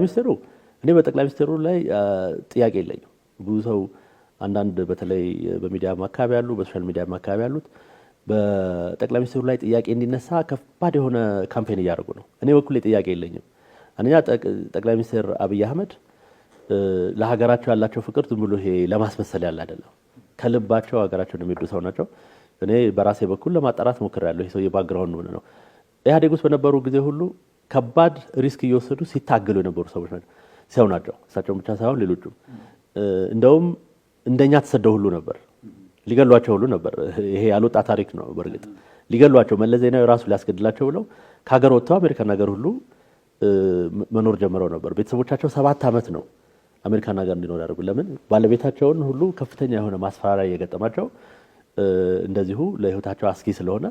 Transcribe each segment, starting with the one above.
ሚኒስትሩ እኔ በጠቅላይ ሚኒስትሩ ላይ ጥያቄ የለኝም። ብዙ ሰው አንዳንድ በተለይ በሚዲያ አካባቢ ያሉ በሶሻል ሚዲያ አካባቢ ያሉት በጠቅላይ ሚኒስትሩ ላይ ጥያቄ እንዲነሳ ከባድ የሆነ ካምፔን እያደረጉ ነው። እኔ በኩል ጥያቄ የለኝም። አንደኛ ጠቅላይ ሚኒስትር አብይ አህመድ ለሀገራቸው ያላቸው ፍቅር ዝም ብሎ ይሄ ለማስመሰል ያለ አይደለም። ከልባቸው ሀገራቸውን የሚወዱ ሰው ናቸው። እኔ በራሴ በኩል ለማጣራት ሞክሬያለሁ። ይሄ ሰው የባክግራውንድ ምን ነው ኢህአዴግ ውስጥ በነበሩ ጊዜ ሁሉ ከባድ ሪስክ እየወሰዱ ሲታገሉ የነበሩ ሰዎች ናቸው። እሳቸውን ብቻ ሳይሆን ሌሎቹም እንደውም እንደኛ ተሰደው ሁሉ ነበር፣ ሊገሏቸው ሁሉ ነበር። ይሄ ያልወጣ ታሪክ ነው። በእርግጥ ሊገሏቸው መለስ ዜናዊ ራሱ ሊያስገድላቸው ብለው ከሀገር ወጥተው አሜሪካን ሀገር ሁሉ መኖር ጀምረው ነበር። ቤተሰቦቻቸው 7 ዓመት ነው አሜሪካን ሀገር እንዲኖር ያደርጉ። ለምን ባለቤታቸውን ሁሉ ከፍተኛ የሆነ ማስፈራሪያ እየገጠማቸው እንደዚሁ ለህይወታቸው አስጊ ስለሆነ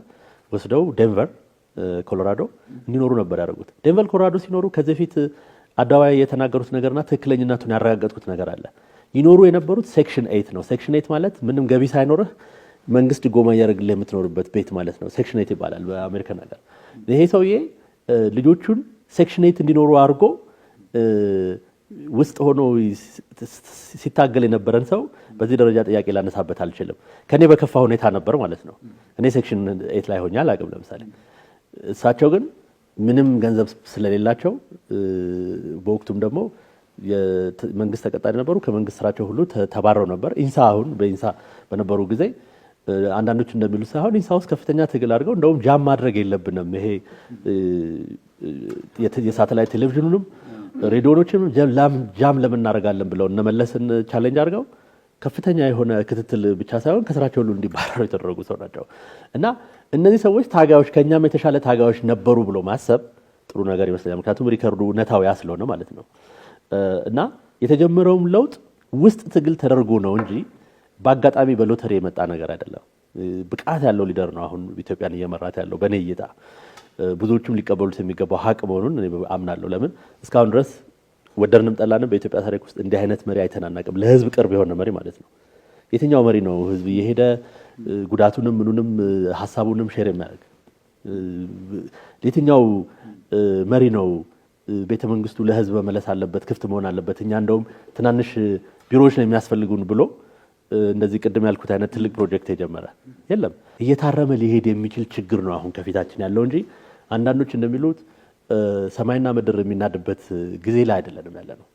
ወስደው ዴንቨር ኮሎራዶ እንዲኖሩ ነበር ያደረጉት። ዴንቨር ኮሎራዶ ሲኖሩ ከዚህ በፊት አደባባይ የተናገሩት ነገርና ትክክለኛነቱን ያረጋገጥኩት ነገር አለ። ይኖሩ የነበሩት ሴክሽን 8 ነው። ሴክሽን 8 ማለት ምንም ገቢ ሳይኖርህ መንግስት ድጎማ እያደረግልህ የምትኖርበት ቤት ማለት ነው። ሴክሽን 8 ይባላል በአሜሪካን ሀገር። ይሄ ሰውዬ ልጆቹን ሴክሽን 8 እንዲኖሩ አድርጎ ውስጥ ሆኖ ሲታገል የነበረን ሰው በዚህ ደረጃ ጥያቄ ላነሳበት አልችልም። ከኔ በከፋ ሁኔታ ነበር ማለት ነው። እኔ ሴክሽን 8 ላይ ሆኜ አላውቅም ለምሳሌ። እሳቸው ግን ምንም ገንዘብ ስለሌላቸው በወቅቱም ደግሞ የመንግስት ተቀጣሪ ነበሩ። ከመንግስት ስራቸው ሁሉ ተባረው ነበር። ኢንሳ አሁን በኢንሳ በነበሩ ጊዜ አንዳንዶች እንደሚሉት ሳይሆን ኢንሳ ውስጥ ከፍተኛ ትግል አድርገው እንደውም ጃም ማድረግ የለብንም ይሄ የሳተላይት ቴሌቪዥኑንም ሬዲዮኖችንም ጃም ለምን እናደርጋለን ብለው እነመለስን ቻሌንጅ አድርገው ከፍተኛ የሆነ ክትትል ብቻ ሳይሆን ከስራቸው ሁሉ እንዲባረሩ የተደረጉ ሰው ናቸው። እና እነዚህ ሰዎች ታጋዮች ከኛም የተሻለ ታጋዮች ነበሩ ብሎ ማሰብ ጥሩ ነገር ይመስለኛል። ምክንያቱም ሪከርዱ እውነታው ያ ስለሆነ ማለት ነው። እና የተጀመረውም ለውጥ ውስጥ ትግል ተደርጎ ነው እንጂ በአጋጣሚ በሎተሪ የመጣ ነገር አይደለም። ብቃት ያለው ሊደር ነው አሁን ኢትዮጵያን እየመራት ያለው በኔ እይታ። ብዙዎቹም ሊቀበሉት የሚገባው ሀቅ መሆኑን እኔ አምናለሁ። ለምን እስካሁን ድረስ ወደድንም ጠላንም በኢትዮጵያ ታሪክ ውስጥ እንዲህ አይነት መሪ አይተናናቅም። ለህዝብ ቅርብ የሆነ መሪ ማለት ነው። የትኛው መሪ ነው ህዝብ እየሄደ ጉዳቱንም ምኑንም ሀሳቡንም ሼር የሚያደርግ? የትኛው መሪ ነው ቤተ መንግስቱ ለህዝብ መመለስ አለበት፣ ክፍት መሆን አለበት፣ እኛ እንደውም ትናንሽ ቢሮዎች ነው የሚያስፈልጉን ብሎ እንደዚህ ቅድም ያልኩት አይነት ትልቅ ፕሮጀክት የጀመረ የለም። እየታረመ ሊሄድ የሚችል ችግር ነው አሁን ከፊታችን ያለው እንጂ አንዳንዶች እንደሚሉት ሰማይና ምድር የሚናድበት ጊዜ ላይ አይደለንም ያለ ነው።